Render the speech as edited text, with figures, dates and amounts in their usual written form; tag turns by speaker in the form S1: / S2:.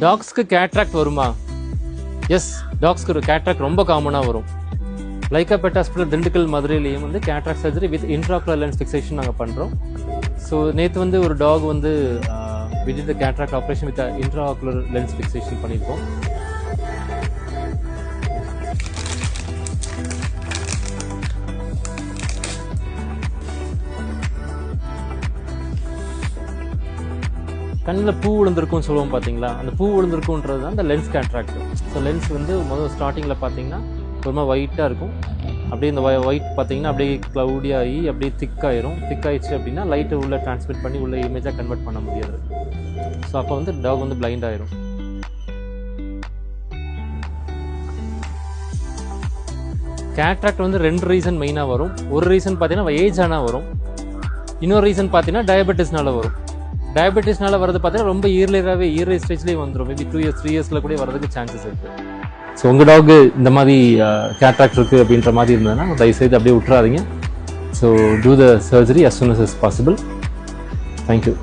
S1: டாக்ஸ்க்கு cataract வருமா? S, டாக்ஸ்க்கு ஒரு cataract ரொம்ப காமனாக வரும். லைக்கா பெட் ஹாஸ்பிட்டல் திண்டுக்கல் மதுரையிலையும் வந்து cataract surgery with intraocular lens fixation நாங்கள் பண்ணுறோம். ஸோ நேற்று வந்து ஒரு டாக் வந்து with the cataract operation with intraocular lens fixation பண்ணியிருக்கோம். கண்ணில் பூ விழுந்திருக்கும்னு சொல்லுவோம் பார்த்தீங்களா, அந்த பூ விழுந்திருக்குன்றது தான் அந்த லென்ஸ் கேட்ராக்ட். ஸோ லென்ஸ் வந்து முதல் ஸ்டார்டிங்கில் பார்த்தீங்கன்னா ஒரு மாதிரி ஒயிட்டாக இருக்கும். அப்படியே இந்த ஒயிட் பார்த்தீங்கன்னா அப்படியே க்ளவுடி ஆகி அப்படியே திக்காயிரும். திக்காயிடுச்சு அப்படின்னா லைட்டை உள்ளே ட்ரான்ஸ்மிட் பண்ணி உள்ள இமேஜாக கன்வெர்ட் பண்ண முடியாது. ஸோ அப்போ வந்து டாக் வந்து பிளைண்ட் ஆயிரும். கேட்ராக்ட் வந்து 2 ரீசன் மெயினாக வரும். ஒரு ரீசன் பார்த்தீங்கன்னா ஏஜ் ஆனால் வரும். இன்னொரு ரீசன் பார்த்தீங்கன்னா டயபெட்டிஸ்னால வரும். டயபெட்டிஸ்னால வரது பார்த்தீங்கன்னா ரொம்ப இயர்லி ஸ்டேஜ்லேயே வந்துடும். மேபி 2 இயர்ஸ் 3 இயர்ஸில் கூட வரதுக்கு சான்சஸ் இருக்குது. ஸோ உங்கள் டாக் இந்த மாதிரி கேட்ராக்ட் இருக்குது அப்படின்ற மாதிரி இருந்ததுன்னா தயவுசெய்து அப்படியே விட்டுறாதீங்க. So do the surgery as soon as possible. Thank you.